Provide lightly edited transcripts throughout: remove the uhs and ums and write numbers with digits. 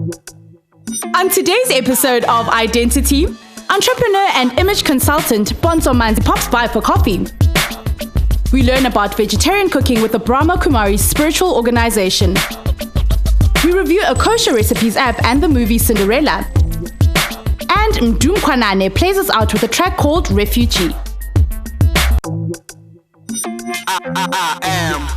On today's episode of Identity, entrepreneur and image consultant Pontsho Manzi pops by for coffee. We learn about vegetarian cooking with the Brahma Kumaris spiritual organization. We review a Kosher recipes app and the movie Cinderella. And Mdu Mkwanana plays us out with a track called Refugee. I am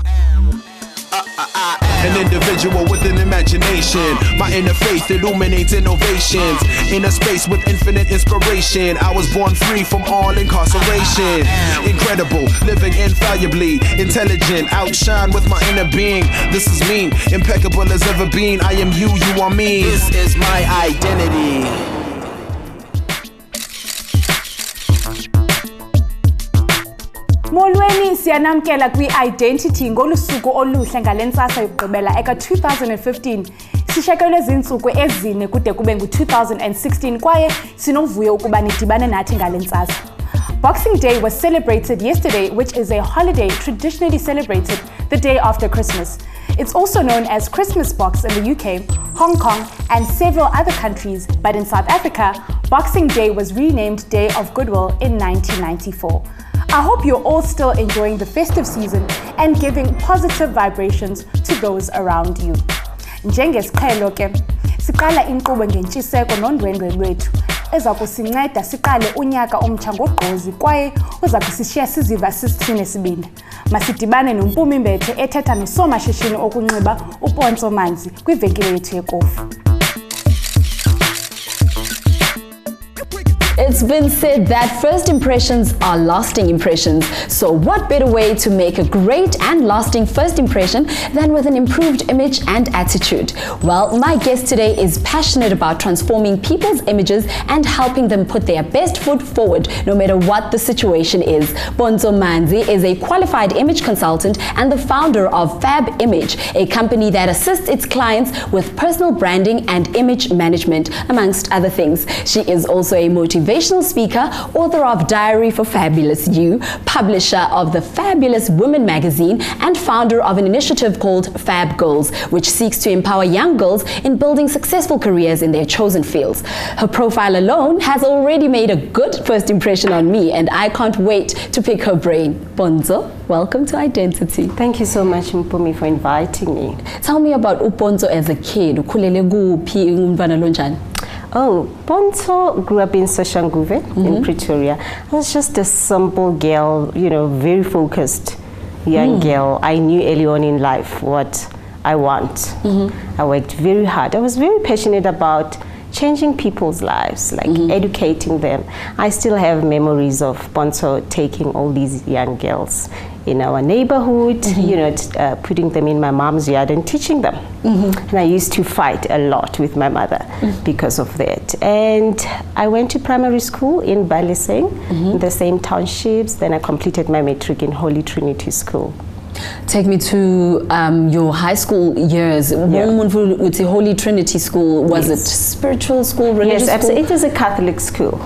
an individual with an imagination. My inner faith illuminates innovations. In a space with infinite inspiration, I was born free from all incarceration. Incredible, living infallibly, intelligent, outshine with my inner being. This is me, impeccable as ever been. I am you, you are me. This is my identity. Molweni siyanamkela kwi-Identity ngolusuku oluhle ngalentsasa yokugqibela eka 2015. Sishekelwe zintsuku ezine kude kube ngu-2016 kwaye sinovuyo ukuba nidibane nathi ngalentsasa. Boxing Day was celebrated yesterday, which is a holiday traditionally celebrated the day after Christmas. It's also known as Christmas Box in the UK, Hong Kong, and several other countries, but in South Africa, Boxing Day was renamed Day of Goodwill in 1994. I hope you're all still enjoying the festive season and giving positive vibrations to those around you. Njengesiqhelo ke, siqala inkqubo ngentshiseko nondwendwe lwethu eza kusinceda siqale unyaka omtsha ngogqozi kwaye uza kusishiya siziva sisithine sibindi. Masidibane noMpumi Mbethe ethetha nosomashishini okunxiba uPontsho Manzi kwivenkile yethu yekofu. It's been said that first impressions are lasting impressions. So what better way to make a great and lasting first impression than with an improved image and attitude? Well, my guest today is passionate about transforming people's images and helping them put their best foot forward, no matter what the situation is. Pontsho Manzi is a qualified image consultant and the founder of Fab Image, a company that assists its clients with personal branding and image management, amongst other things. She is also a motivational speaker, author of Diary for Fabulous You, publisher of the Fabulous Women magazine, and founder of an initiative called Fab Girls, which seeks to empower young girls in building successful careers in their chosen fields. Her profile alone has already made a good first impression on me, and I can't wait to pick her brain. Pontsho, welcome to Identity. Thank you so much, Mpumi, for inviting me. Tell me about Pontsho as a kid. Ukhulele kuphi umntwana lonjani? Oh, Pontsho grew up in Soshanguve in Pretoria. I was just a simple girl, you know, very focused young girl. I knew early on in life what I want. I worked very hard. I was very passionate about changing people's lives, like educating them. I still have memories of Pontsho taking all these young girls in our neighborhood, you know, putting them in my mom's yard and teaching them. And I used to fight a lot with my mother because of that. And I went to primary school in Baliseng, in the same townships. Then I completed my matric in Holy Trinity School. Take me to your high school years. With the Holy Trinity School, was it spiritual school, religious school? Yes, it was a Catholic school.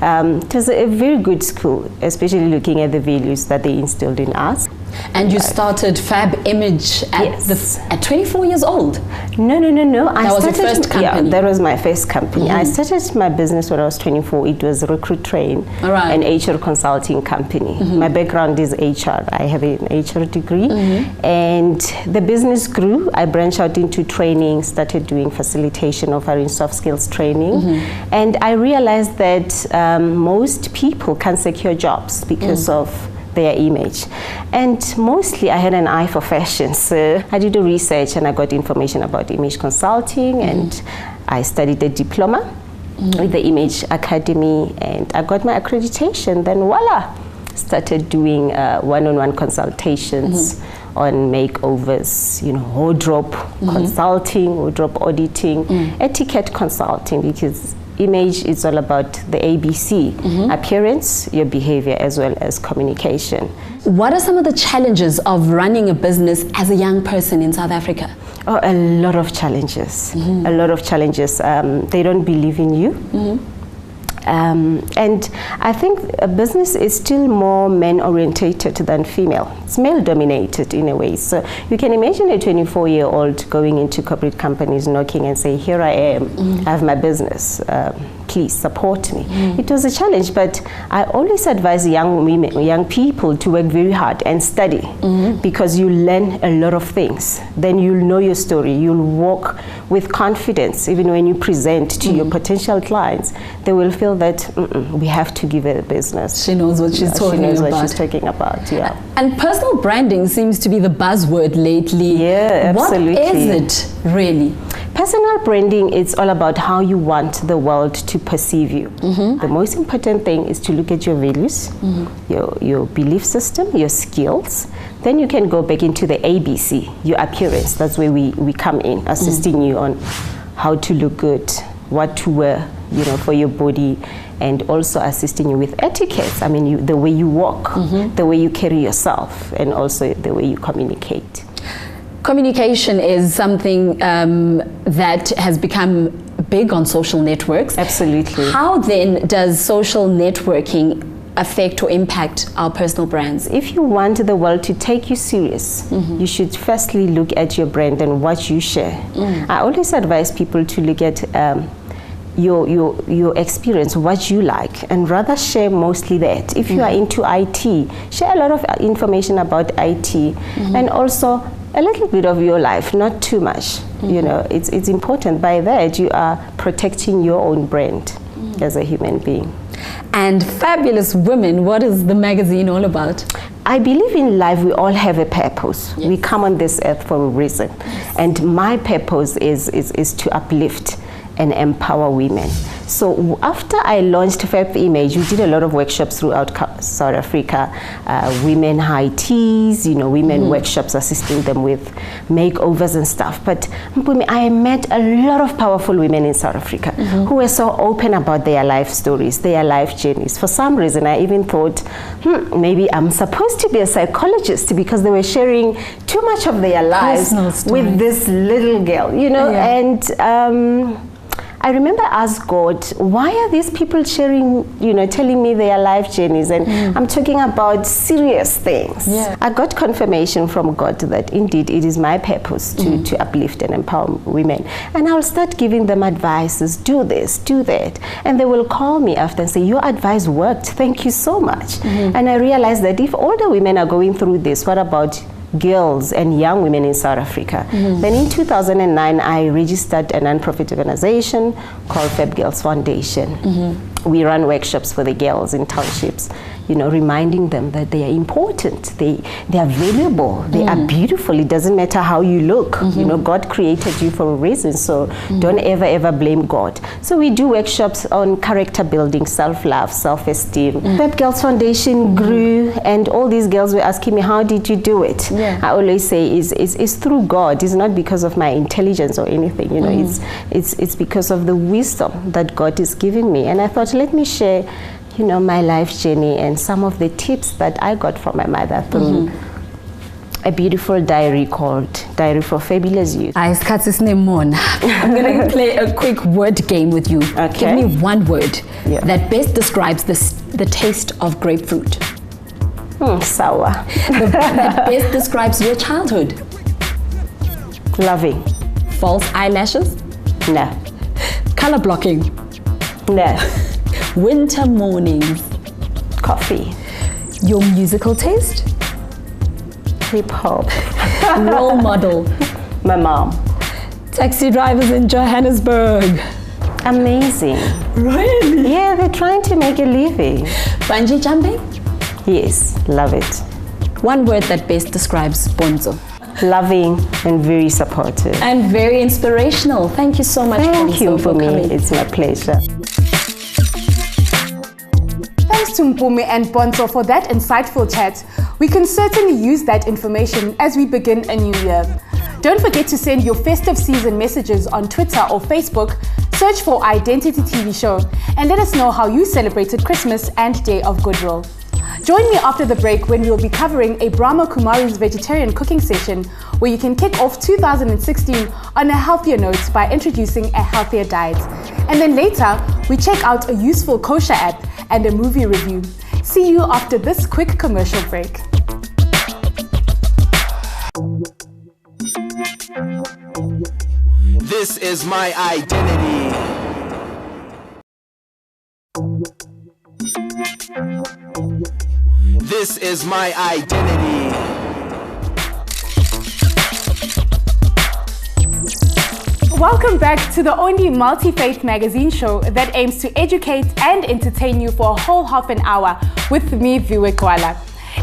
It was a very good school, especially looking at the values that they instilled in us. And you started Fab Image at 24 years old? No. That was your first company? Yeah, that was my first company. I started my business when I was 24. It was Recruit Train, an HR consulting company. My background is HR. I have an HR degree. And the business grew. I branched out into training, started doing facilitation, offering soft skills training. And I realized that most people can secure jobs because of their image. And mostly I had an eye for fashion. So I did a research and I got information about image consulting and I studied a diploma with the Image Academy and I got my accreditation. Then voila, started doing one-on-one consultations on makeovers, you know, wardrobe consulting, wardrobe auditing, etiquette consulting, because image is all about the ABC, appearance, your behavior, as well as communication. What are some of the challenges of running a business as a young person in South Africa? Oh, a lot of challenges, a lot of challenges. They don't believe in you. And I think a business is still more men-orientated than female. It's male-dominated in a way. So you can imagine a 24-year-old going into corporate companies, knocking and say, here I am, I have my business, please support me. It was a challenge, but I always advise young women, young people to work very hard and study, because you learn a lot of things. Then you'll know your story. You'll walk with confidence. Even when you present to your potential clients, they will feel that we have to give her a business. She knows what she's talking about. She knows what she's talking about, yeah. And personal branding seems to be the buzzword lately. Yeah, absolutely. What is it, really? Personal branding, it's all about how you want the world to perceive you. The most important thing is to look at your values, your belief system, your skills. Then you can go back into the ABC, your appearance. That's where we come in, assisting you on how to look good, what to wear, for your body, and also assisting you with etiquette. I mean, the way you walk, the way you carry yourself, and also the way you communicate. Communication is something that has become big on social networks. Absolutely. How then does social networking affect or impact our personal brands? If you want the world to take you serious, you should firstly look at your brand and what you share. I always advise people to look at your experience, what you like, and rather share mostly that. If you are into IT, share a lot of information about IT, and also a little bit of your life, not too much. It's important. By that, you are protecting your own brand as a human being. And Fabulous Women, what is the magazine all about? I believe in life we all have a purpose. Yes. We come on this earth for a reason. Yes. And my purpose is to uplift and empower women. So after I launched Fab Image, we did a lot of workshops throughout South Africa, women high teas, women workshops, assisting them with makeovers and stuff. But I met a lot of powerful women in South Africa who were so open about their life stories, their life journeys. For some reason, I even thought, maybe I'm supposed to be a psychologist, because they were sharing too much of their lives with this little girl, and I remember I asked God, why are these people sharing, telling me their life journeys? And I'm talking about serious things. Yeah. I got confirmation from God that indeed it is my purpose to uplift and empower women. And I'll start giving them advices, do this, do that. And they will call me after and say, your advice worked, thank you so much. And I realized that if older women are going through this, what about girls and young women in South Africa? Then in 2009, I registered a non-profit organization called Fab Girls Foundation. We run workshops for the girls in townships, reminding them that they are important, they are valuable, they are beautiful. It doesn't matter how you look. God created you for a reason, so don't ever blame God. So we do workshops on character building, self-love, self-esteem. Fab Girls Foundation grew, and all these girls were asking me, how did you do it? I always say it's through God. It's not because of my intelligence or anything. It's because of the wisdom that God is giving me. And I thought, let me share my life journey and some of the tips that I got from my mother through a beautiful diary called Diary for Fabulous Youth. I'm going to play a quick word game with you. Okay. Give me one word that best describes the taste of grapefruit. Sour. That best describes your childhood. Loving. False eyelashes? No. Color blocking? No. Winter mornings? Coffee. Your musical taste? Hip hop. Role model? My mom. Taxi drivers in Johannesburg? Amazing. Really? Yeah, they're trying to make a living. Bungee jumping? Yes, love it. One word that best describes Pontsho. Loving and very supportive. And very inspirational. Thank you so much, Thank you for me. coming. It's my pleasure. Thanks to Mpumi and Pontsho for that insightful chat. We can certainly use that information as we begin a new year. Don't forget to send your festive season messages on Twitter or Facebook. Search for i-Dentity TV show and let us know how you celebrated Christmas and Day of Goodwill. Join me after the break when we'll be covering a Brahma Kumaris vegetarian cooking session where you can kick off 2016 on a healthier note by introducing a healthier diet. And then later, we check out a useful Kosher app and a movie review. See you after this quick commercial break. This is my identity. This is my identity. Welcome back to the only multi-faith magazine show that aims to educate and entertain you for a whole half an hour with me, Viwe Gxwala.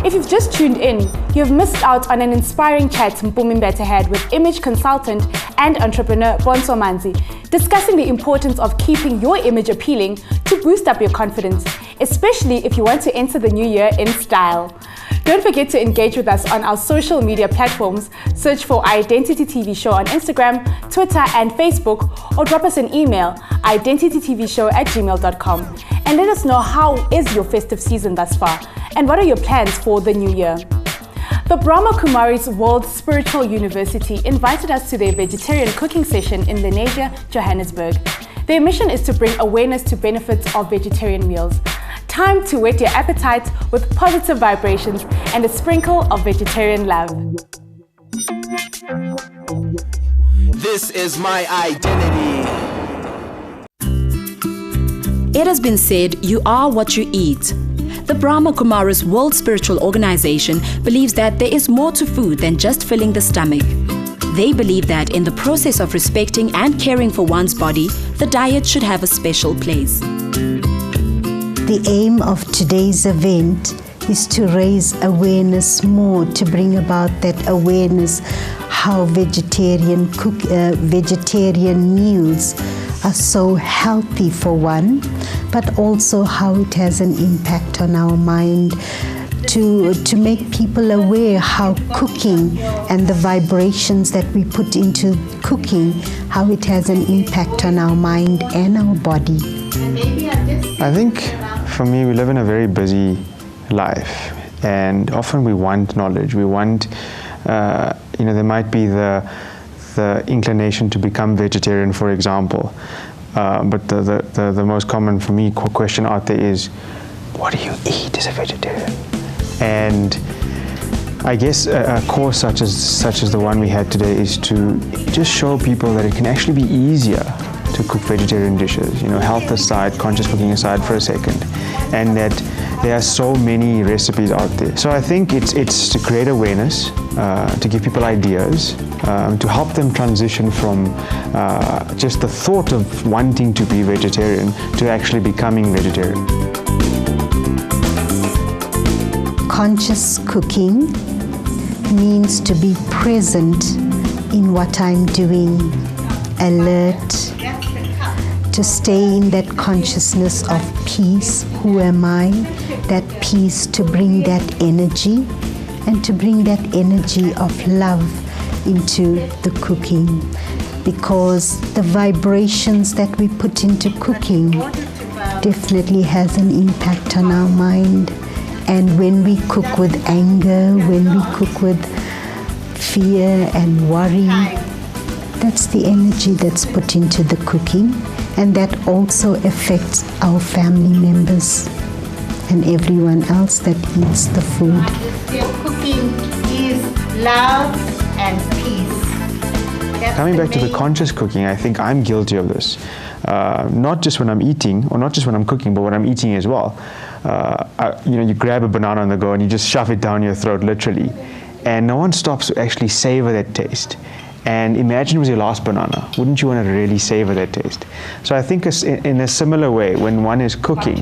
If you've just tuned in, you've missed out on an inspiring chat had with image consultant and entrepreneur Pontsho Manzi, discussing the importance of keeping your image appealing to boost up your confidence, especially if you want to enter the new year in style. Don't forget to engage with us on our social media platforms. Search for Identity TV Show on Instagram, Twitter, and Facebook, or drop us an email, identitytvshow@gmail.com, and let us know how is your festive season thus far, and what are your plans for the new year. The Brahma Kumaris World Spiritual University invited us to their vegetarian cooking session in Lenasia, Johannesburg. Their mission is to bring awareness to benefits of vegetarian meals. Time to whet your appetite with positive vibrations and a sprinkle of vegetarian love. This is my identity. It has been said, you are what you eat. The Brahma Kumaris World Spiritual Organization believes that there is more to food than just filling the stomach. They believe that in the process of respecting and caring for one's body, the diet should have a special place. The aim of today's event is to raise awareness more, to bring about that awareness how vegetarian meals are so healthy for one, but also how it has an impact on our mind, to make people aware how cooking and the vibrations that we put into cooking, how it has an impact on our mind and our body. I think for me, we live in a very busy life, and often we want knowledge. We want, there might be the inclination to become vegetarian, for example. But the most common for me question out there is, what do you eat as a vegetarian? And I guess a course such as the one we had today is to just show people that it can actually be easier to cook vegetarian dishes, health aside, conscious cooking aside for a second, and that there are so many recipes out there. So I think it's to create awareness, to give people ideas, to help them transition from just the thought of wanting to be vegetarian to actually becoming vegetarian. Conscious cooking means to be present in what I'm doing, alert, to stay in that consciousness of peace. Who am I? That peace, to bring that energy, and to bring that energy of love into the cooking, because the vibrations that we put into cooking definitely has an impact on our mind. And when we cook with anger, when we cook with fear and worry, that's the energy that's put into the cooking, and that also affects our family members and everyone else that eats the food. Your cooking is love and peace. Coming back to the conscious cooking, I think I'm guilty of this. Not just when I'm eating, or not just when I'm cooking, but when I'm eating as well. You grab a banana on the go and you just shove it down your throat, literally. And no one stops to actually savor that taste. And imagine it was your last banana. Wouldn't you want to really savor that taste? So I think in a similar way, when one is cooking,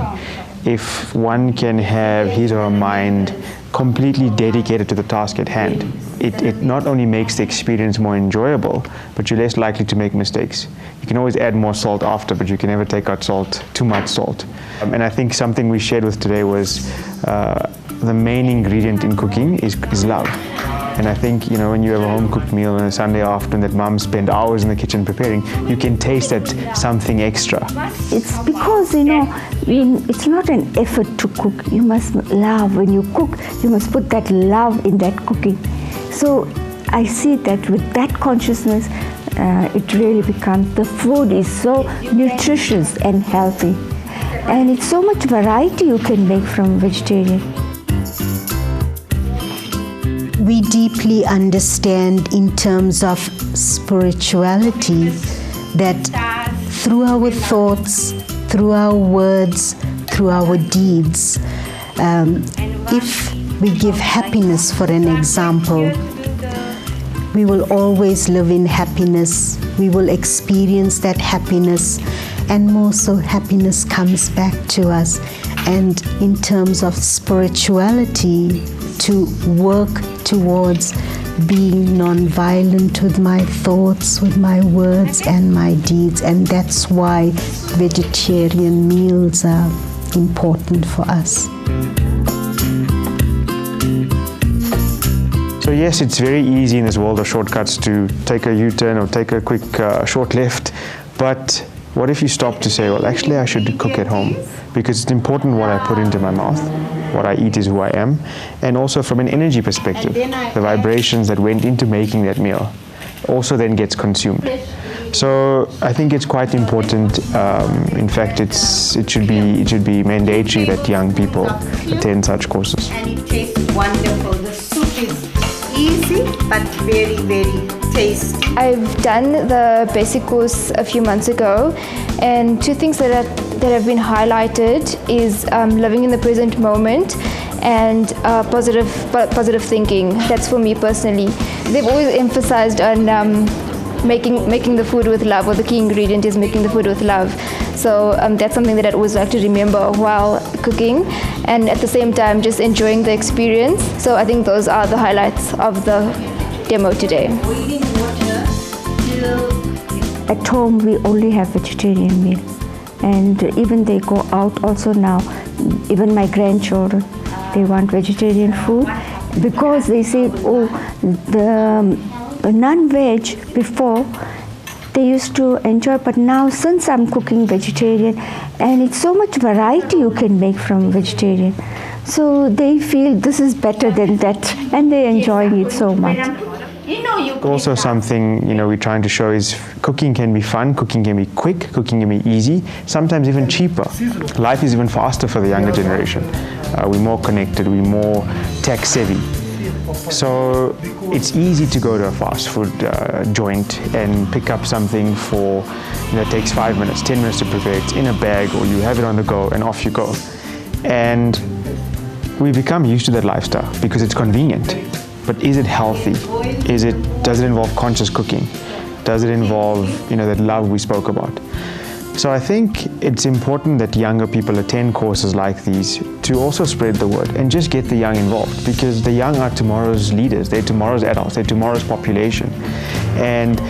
if one can have his or her mind completely dedicated to the task at hand, it not only makes the experience more enjoyable, but you're less likely to make mistakes. You can always add more salt after, but you can never take out too much salt. And I think something we shared with today was the main ingredient in cooking is love. And I think, when you have a home-cooked meal on a Sunday afternoon that mom spent hours in the kitchen preparing, you can taste that something extra. It's because, it's not an effort to cook. You must love. When you cook, you must put that love in that cooking. So I see that with that consciousness, it really becomes, the food is so nutritious and healthy. And it's so much variety you can make from vegetarian. We deeply understand in terms of spirituality that through our thoughts, through our words, through our deeds, if we give happiness, for an example, we will always live in happiness. We will experience that happiness, and more so happiness comes back to us. And in terms of spirituality, to work towards being non-violent with my thoughts, with my words and my deeds, and that's why vegetarian meals are important for us. So yes, it's very easy in this world of shortcuts to take a U-turn or take a quick short left, but what if you stop to say, well, actually I should cook at home, because it's important what I put into my mouth. What I eat is who I am, and also from an energy perspective, the vibrations that went into making that meal also then gets consumed. So I think it's quite important. In fact, it should be mandatory that young people attend such courses. And it tastes wonderful. The soup is easy but very, very tasty. I've done the basic course a few months ago, and two things that have been highlighted is living in the present moment and positive thinking. That's for me personally. They've always emphasized on making the food with love, or the key ingredient is making the food with love. So that's something that I'd always like to remember while cooking, and at the same time just enjoying the experience. So I think those are the highlights of the demo today. At home we only have vegetarian meals, and even they go out also now, even my grandchildren, they want vegetarian food because they say, oh, the non-veg before they used to enjoy, but now since I'm cooking vegetarian, and it's so much variety you can make from vegetarian, so they feel this is better than that, and they're enjoying it so much. Also something we're trying to show is cooking can be fun, cooking can be quick, cooking can be easy, sometimes even cheaper. Life is even faster for the younger generation. We're more connected, we're more tech savvy. So it's easy to go to a fast food joint and pick up something for, it takes 5 minutes, 10 minutes to prepare. It's in a bag, or you have it on the go and off you go. And we become used to that lifestyle because it's convenient. But is it healthy? Does it involve conscious cooking? Does it involve, that love we spoke about? So I think it's important that younger people attend courses like these to also spread the word and just get the young involved, because the young are tomorrow's leaders, they're tomorrow's adults, they're tomorrow's population. And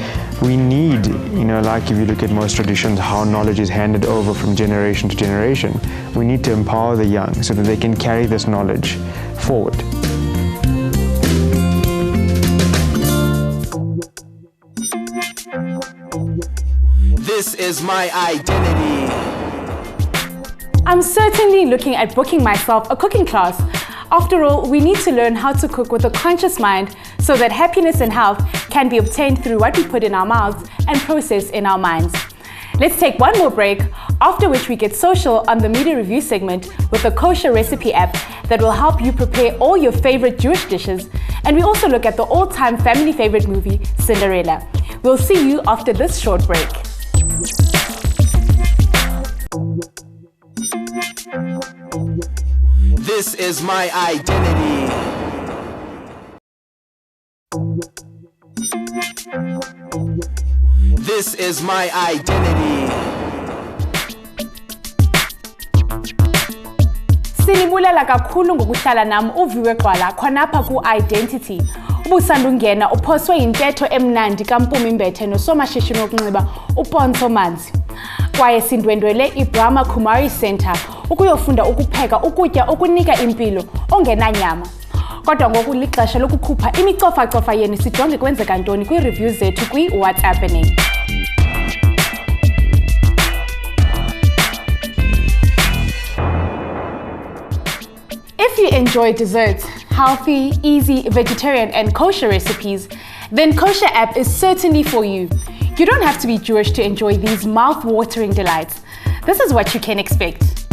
we need, like if you look at most traditions, how knowledge is handed over from generation to generation, we need to empower the young so that they can carry this knowledge forward. This is my identity. I'm certainly looking at booking myself a cooking class. After all, we need to learn how to cook with a conscious mind so that happiness and health can be obtained through what we put in our mouths and process in our minds. Let's take one more break, after which we get social on the media review segment with the Kosher recipe app that will help you prepare all your favorite Jewish dishes. And we also look at the all-time family favorite movie, Cinderella. We'll see you after this short break. This is my identity. This is my identity. Sinibulela kakhulu ngokuhlala nami uViwe Gxwala khonapha ku-Identity. Ubusandungena uphoswe intetho emnandi kaMpumi Mbethe nosomashishini wokunxiba uPontsho Manzi. Kwaye sindwendwele iBrahma Kumaris Center ukuyofunda ukupheka ukutya okunika impilo ongenanyama. Kodwa ngoku lixesha lokukhupha imicofa-cofa yenu sijonge kwenzeka ntoni kwi-reviews zethu kwi-What's Appening. If you enjoy desserts, healthy, easy, vegetarian and kosher recipes, then Kosher app is certainly for you. You don't have to be Jewish to enjoy these mouth-watering delights. This is what you can expect.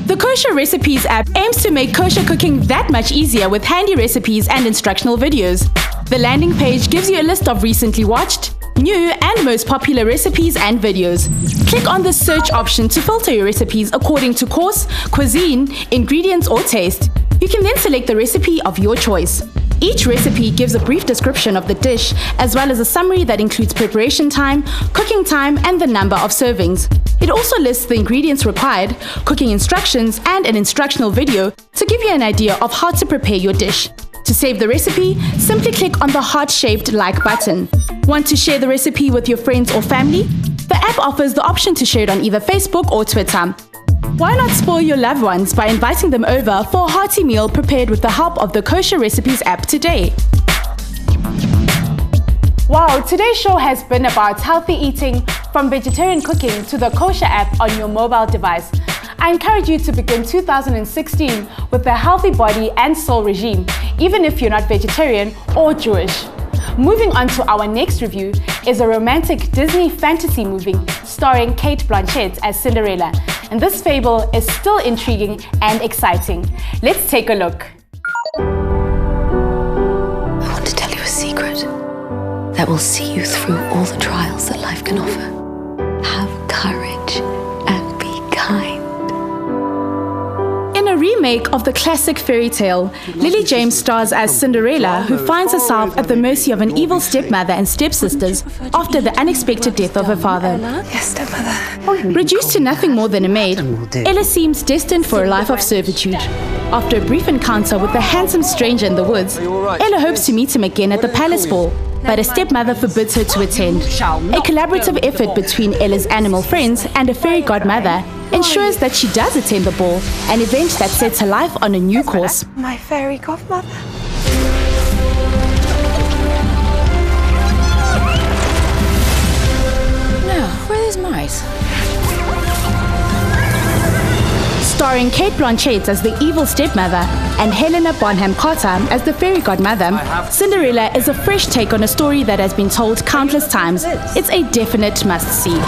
The Kosher Recipes app aims to make kosher cooking that much easier with handy recipes and instructional videos. The landing page gives you a list of recently watched, new and most popular recipes and videos. Click on the search option to filter your recipes according to course, cuisine, ingredients or taste. You can then select the recipe of your choice. Each recipe gives a brief description of the dish as well as a summary that includes preparation time, cooking time and the number of servings. It also lists the ingredients required, cooking instructions and an instructional video to give you an idea of how to prepare your dish. To save the recipe, simply click on the heart-shaped like button. Want to share the recipe with your friends or family? The app offers the option to share it on either Facebook or Twitter. Why not spoil your loved ones by inviting them over for a hearty meal prepared with the help of the Kosher Recipes app today? Wow, today's show has been about healthy eating, from vegetarian cooking to the Kosher app on your mobile device. I encourage you to begin 2016 with a healthy body and soul regime, even if you're not vegetarian or Jewish. Moving on to our next review is a romantic Disney fantasy movie starring Cate Blanchett as Cinderella, and this fable is still intriguing and exciting. Let's take a look. I want to tell you a secret that will see you through all the trials that life can offer. Have courage and be kind. In a remake of the classic fairy tale, Lily James stars as Cinderella, who finds herself at the mercy of an evil stepmother and stepsisters after the unexpected death of her father. Yes, stepmother. Reduced to nothing more than a maid, Ella seems destined for a life of servitude. After a brief encounter with a handsome stranger in the woods, Ella hopes to meet him again at the palace ball, but a stepmother forbids her to attend. A collaborative effort between Ella's animal friends and a fairy godmother ensures that she does attend the ball, an event that sets her life on a new course. My fairy godmother. Now, where are these mice? Starring Cate Blanchett as the evil stepmother and Helena Bonham Carter as the fairy godmother, Cinderella is a fresh take on a story that has been told countless times. It's a definite must-see.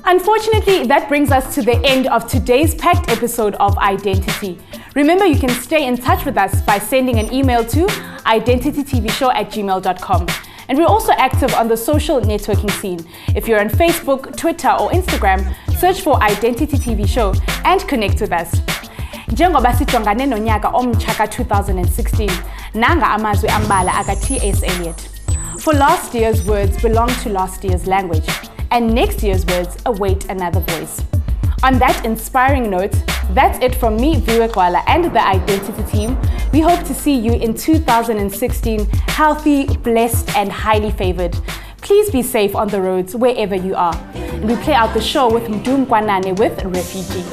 Unfortunately, that brings us to the end of today's packed episode of Identity. Remember, you can stay in touch with us by sending an email to identitytvshow@gmail.com. And we're also active on the social networking scene. If you're on Facebook, Twitter or Instagram, search for Identity TV Show and connect with us. Njengoba sijongane nonyaka omtsha ka-2016, nanga amazwi ambala aka-T.S. Eliot. For last year's words belong to last year's language, and next year's words await another voice. On that inspiring note, that's it from me, Viwe Gxwala, and the Identity team. We hope to see you in 2016, healthy, blessed, and highly favored. Please be safe on the roads wherever you are. And we play out the show with Mdu Mkwanana with Refugee.